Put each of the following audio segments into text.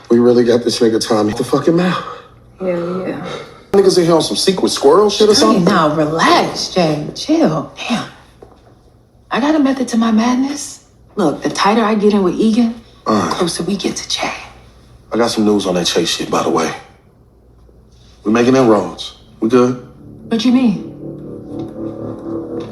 We really got this nigga Tommy the fucking mouth. Yeah. Niggas in here on some secret squirrel shit or something? Hey, now relax, Jay. Chill. Damn. I got a method to my madness. Look, the tighter I get in with Egan, the closer we get to Jay. I got some news on that Chase shit, by the way. We making inroads. We good? What you mean?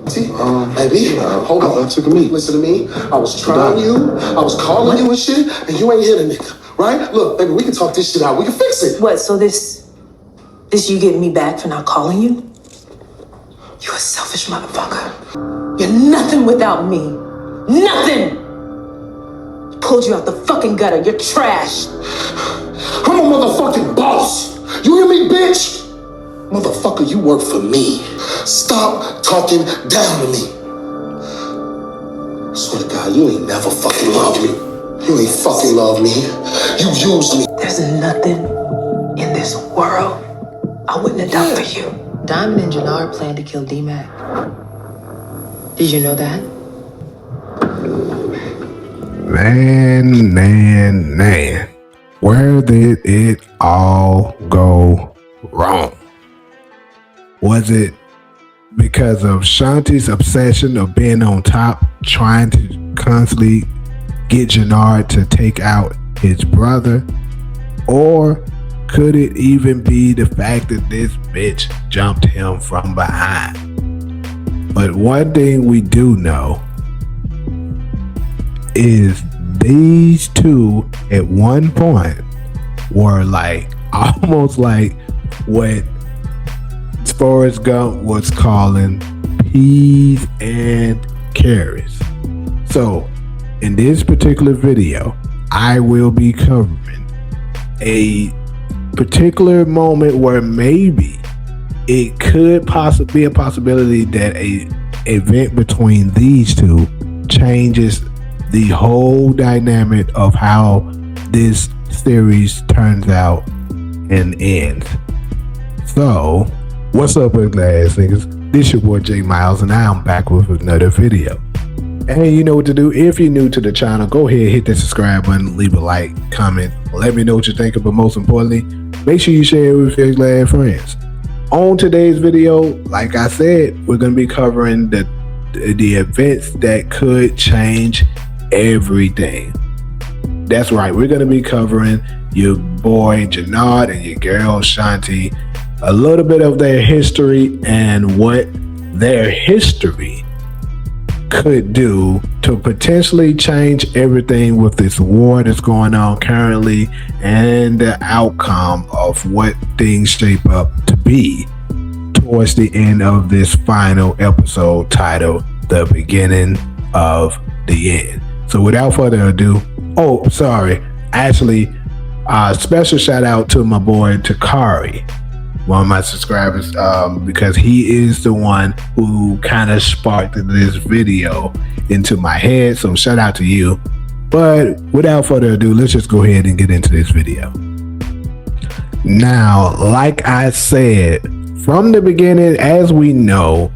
See, baby, hold on. Took a meet. Listen to me. I was trying you. I was calling you and shit, and you ain't hit a nigga, right? Look, baby, we can talk this shit out. We can fix it. What, so this you getting me back for not calling you? You a selfish motherfucker. You're nothing without me. Nothing! Pulled you out the fucking gutter. You're trash. I'm a motherfucking boss. You hear me, bitch? Motherfucker, you work for me. Stop talking down to me. I swear to God, you ain't never fucking loved me. You ain't fucking loved me. You used me. There's nothing in this world I wouldn't have done for you. Diamond and Jenard planned to kill D-Mac. Did you know that? Man. Where did it all go wrong? Was it because of Shanti's obsession of being on top, trying to constantly get Jenard to take out his brother? Or could it even be the fact that this bitch jumped him from behind? But one thing we do know is these two at one point were like almost like what Forrest Gump was calling peas and carrots. So in this particular video, I will be covering a particular moment where maybe it could possibly be a possibility that a event between these two changes the whole dynamic of how this series turns out and ends. So, what's up, UglyAzzNiggas? This your boy J Miles, and I'm back with another video. And you know what to do. If you're new to the channel, go ahead, hit that subscribe button, leave a like, comment, let me know what you think. But most importantly, make sure you share it with your glad friends. On today's video, like I said, we're going to be covering the events that could change everything. That's right, we're going to be covering your boy Jenard and your girl Shanti, a little bit of their history and what their history could do to potentially change everything with this war that's going on currently and the outcome of what things shape up to be towards the end of this final episode titled The Beginning of the End. So without further ado, special shout out to my boy Takari, one of my subscribers, because he is the one who kind of sparked this video into my head. So shout out to you. But without further ado, let's just go ahead and get into this video. Now, like I said, from the beginning, as we know,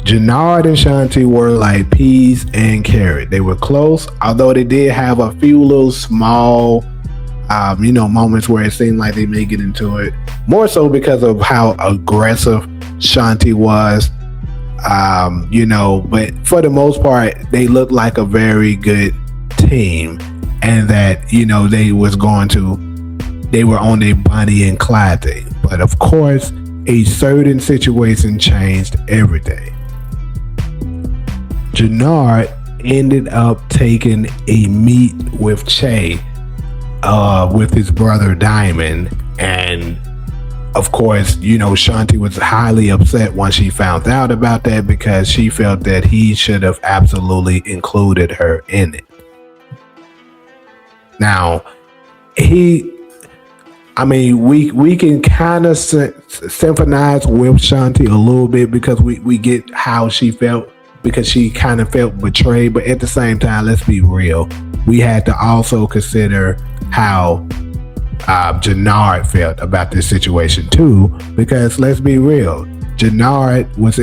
Jenard and Shanti were like peas and carrot. They were close, although they did have a few little small moments where it seemed like they may get into it, more so because of how aggressive Shanti was, but for the most part, they looked like a very good team, and that, they were on a Bonnie and Clyde thing. But of course, a certain situation changed everything. Jenard ended up taking a meet with Che, with his brother Diamond, and of course, Shanti was highly upset once she found out about that, because she felt that he should have absolutely included her in it. Now, we can kind of sympathize with Shanti a little bit, because we get how she felt, because she kind of felt betrayed. But at the same time, let's be real, we had to also consider how Jenard felt about this situation too, because let's be real, Jenard was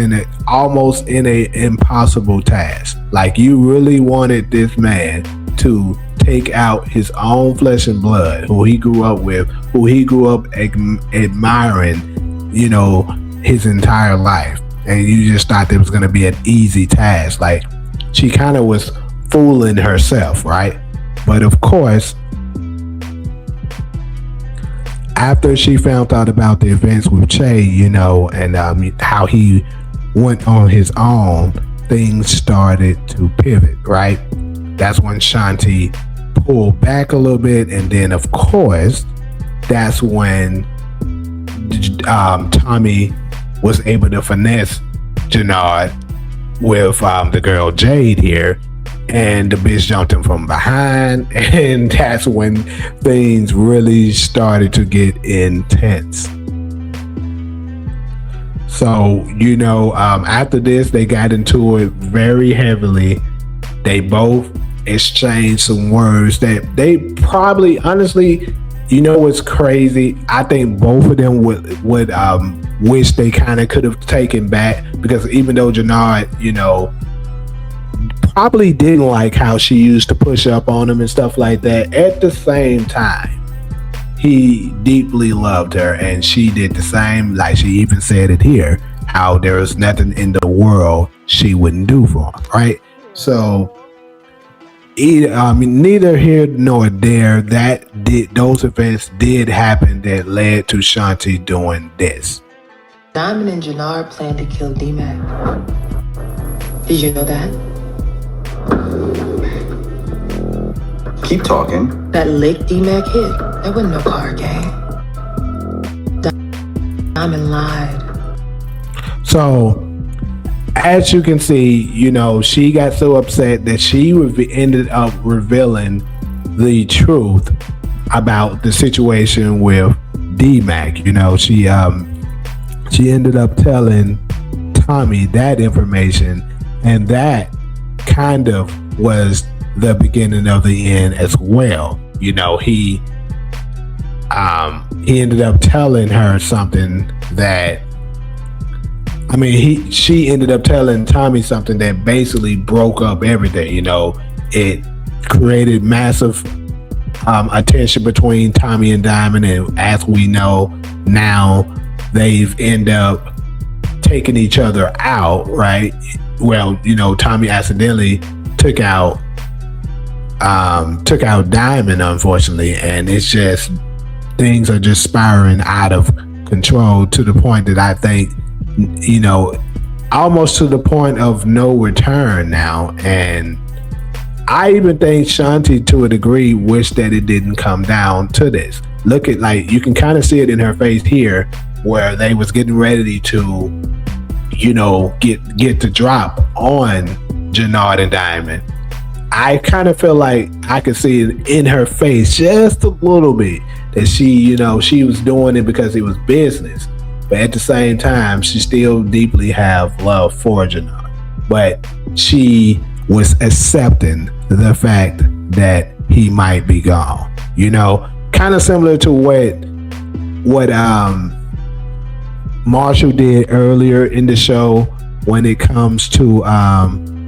almost in an impossible task. Like, you really wanted this man to take out his own flesh and blood, who he grew up with, who he grew up admiring, you know, his entire life. And you just thought it was going to be an easy task. Like, she kind of was fooling herself, right? But of course, after she found out about the events with Che, you know, and how he went on his own, things started to pivot, right? That's when Shanti pulled back a little bit. And then, of course, that's when Tommy was able to finesse Jenard with the girl Jade here, and the bitch jumped him from behind, and that's when things really started to get intense. So, you know, after this, they got into it very heavily. They both exchanged some words that they probably, honestly, you know what's crazy? I think both of them would wish they kind of could have taken back, because even though Jenard, you know, probably didn't like how she used to push up on him and stuff like that, at the same time, he deeply loved her, and she did the same. Like, she even said it here, how there is nothing in the world she wouldn't do for him, right? So, neither here nor there, those events did happen that led to Shanti doing this. Diamond and Jenard planned to kill D-Mac. Did you know that? Keep talking. That lick D-Mac hit, that wasn't no card game. Diamond lied. So, as you can see, you know, she got so upset that she ended up revealing the truth about the situation with D-Mac. You know, she ended up telling Tommy that information, and that kind of was the beginning of the end as well. You know, he ended up telling her something that, she ended up telling Tommy something that basically broke up everything. You know, it created massive attention between Tommy and Diamond, and as we know now, they've ended up taking each other out, right? Well, you know, Tommy accidentally took out Diamond, unfortunately, and it's just, things are just spiraling out of control to the point that I think, you know, almost to the point of no return now. And I even think Shanti, to a degree, wished that it didn't come down to this. Look at, like, you can kind of see it in her face here, where they was getting ready to, you know, get the drop on Jenard and Diamond. I kind of feel like I could see it in her face just a little bit that she, you know, she was doing it because it was business. But at the same time, she still deeply have love for Jenard. But she was accepting the fact that he might be gone. You know, kind of similar to what Marshall did earlier in the show when it comes to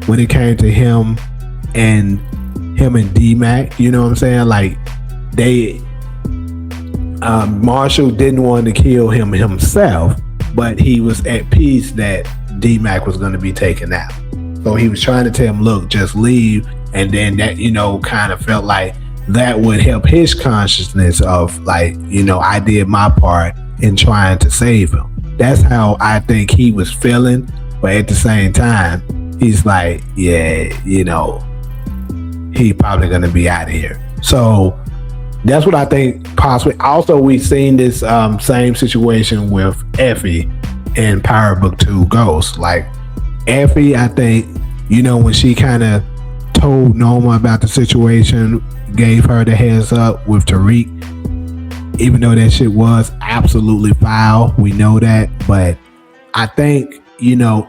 when it came to him and D-Mac. You know what I'm saying? Like, they Marshall didn't want to kill him himself, but he was at peace that D-Mac was going to be taken out. So he was trying to tell him, look, just leave. And then that, you know, kind of felt like that would help his consciousness of, like, you know, I did my part in trying to save him. That's how I think he was feeling. But at the same time, he's like, yeah, you know, he probably going to be out of here. So that's what I think possibly. Also, we've seen this same situation with Effie in Power Book 2 Ghost. Like, Effie, I think, you know, when she kind of told Noma about the situation, gave her the heads up with Tariq, even though that shit was absolutely foul, we know that. But I think, you know,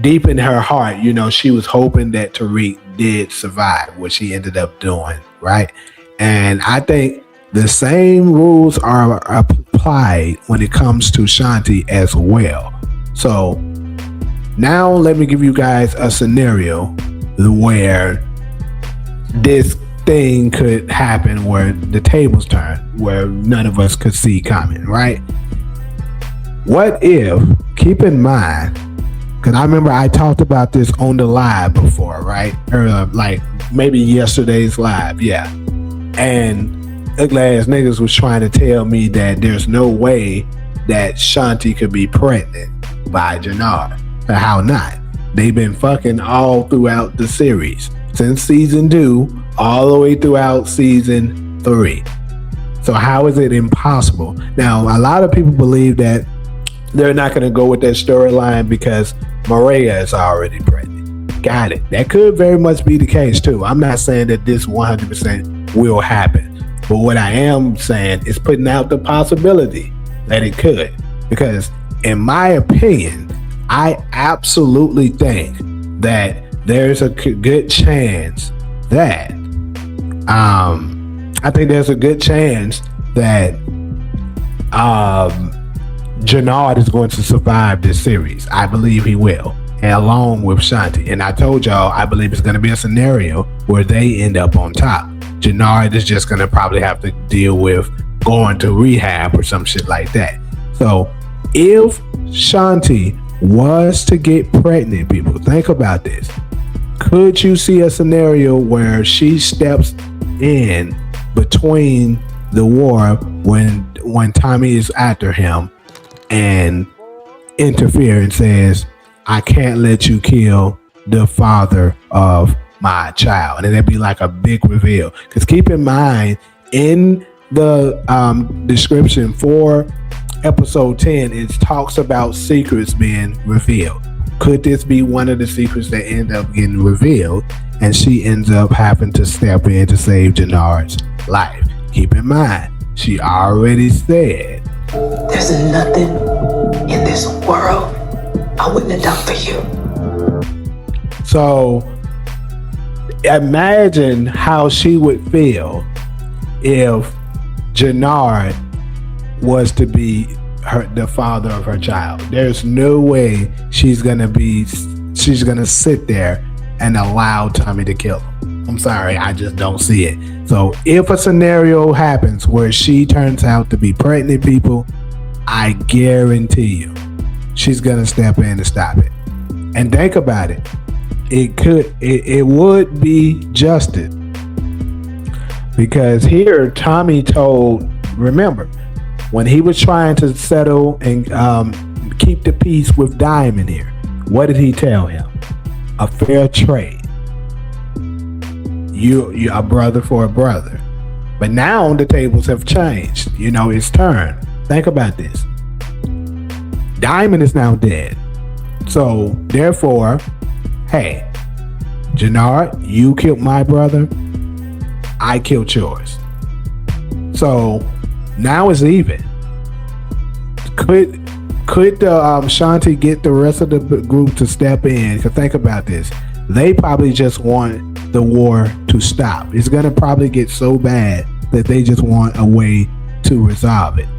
deep in her heart, you know, she was hoping that Tariq did survive, what she ended up doing, right? And I think the same rules are applied when it comes to Shanti as well. So now let me give you guys a scenario where this thing could happen where the tables turn, where none of us could see coming, right? What if, keep in mind, because I remember I talked about this on the live before, right? Or like maybe yesterday's live, yeah. And Ugly Ass Niggas was trying to tell me that there's no way that Shanti could be pregnant by Jenard. But how not? They've been fucking all throughout the series. Since season 2, all the way throughout season 3. So how is it impossible? Now, a lot of people believe that they're not going to go with that storyline because Maria is already pregnant. Got it. That could very much be the case too. I'm not saying that this 100% will happen. But what I am saying is putting out the possibility that it could. Because in my opinion, I absolutely think that there's a good chance that Jenard is going to survive this series. I believe he will, and along with Shanti. And I told y'all I believe it's going to be a scenario where they end up on top. Jenard is just going to probably have to deal with going to rehab or some shit like that. So if Shanti was to get pregnant, people, think about this. Could you see a scenario where she steps in between the war when Tommy is after him and interfere and says, I can't let you kill the father of my child? And then it'd be like a big reveal. Because keep in mind, in the description for episode 10, it talks about secrets being revealed. Could this be one of the secrets that end up getting revealed and she ends up having to step in to save Jenard's life? Keep in mind, she already said, There's nothing in this world I wouldn't have done for you. So imagine how she would feel if Jenard was to be the father of her child. There's no way she's gonna sit there and allow Tommy to kill him. I'm sorry, I just don't see it. So if a scenario happens where she turns out to be pregnant, people, I guarantee you she's gonna step in and stop it. And think about it. It would be justice. Because here Tommy remember, when he was trying to settle and keep the peace with Diamond here, what did he tell him? A fair trade. You a brother for a brother. But now the tables have changed. You know, it's turned. Think about this. Diamond is now dead. So therefore, hey, Jenard, you killed my brother. I killed yours. So now it's even. Could Shanti get the rest of the group to step in? Because think about this. They probably just want the war to stop. It's going to probably get so bad that they just want a way to resolve it.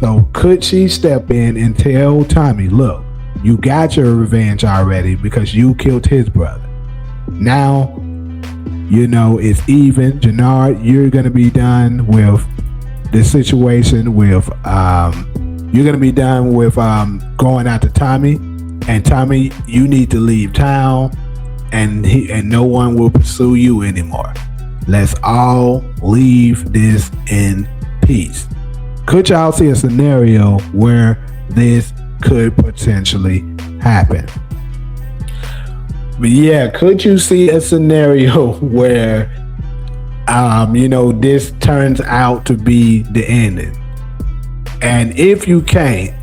So could she step in and tell Tommy, look, you got your revenge already because you killed his brother. Now, you know, it's even. Jenard, you're going to be done with the situation with, you're going to be done with going after Tommy. And Tommy, you need to leave town and no one will pursue you anymore. Let's all leave this in peace. Could y'all see a scenario where this could potentially happen? But yeah, could you see a scenario where, you know, this turns out to be the ending? And if you can't,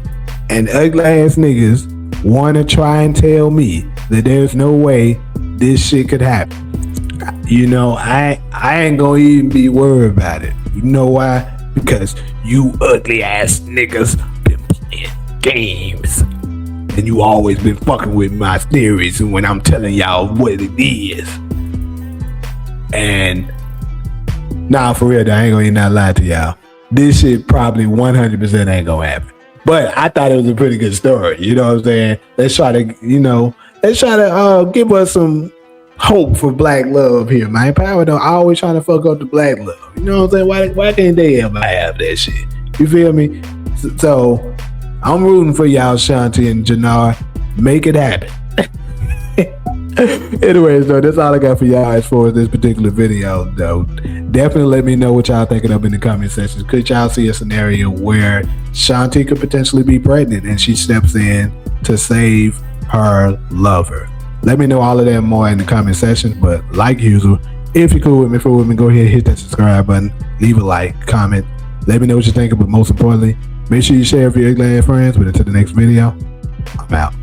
and ugly ass niggas want to try and tell me that there's no way this shit could happen, you know, I ain't gonna even be worried about it. You know why? Because you ugly ass niggas been playing games. And you always been fucking with my theories when I'm telling y'all what it is. And nah, for real, I ain't gonna even not lie to y'all. This shit probably 100% ain't gonna happen. But I thought it was a pretty good story. You know what I'm saying? Let's try to give us some hope for black love here, man. Power don't always trying to fuck up the black love. You know what I'm saying? Why can't they ever have that shit? You feel me? So I'm rooting for y'all, Shanti and Jenard. Make it happen. Anyways, though, that's all I got for y'all as far as this particular video, though. Definitely let me know what y'all thinking up in the comment section. Could y'all see a scenario where Shanti could potentially be pregnant and she steps in to save her lover? Let me know all of that and more in the comment section. But like usual, if you're cool with me, go ahead and hit that subscribe button, leave a like, comment, let me know what you think. But most importantly, make sure you share with your ugly ass friends. But until the next video, I'm out.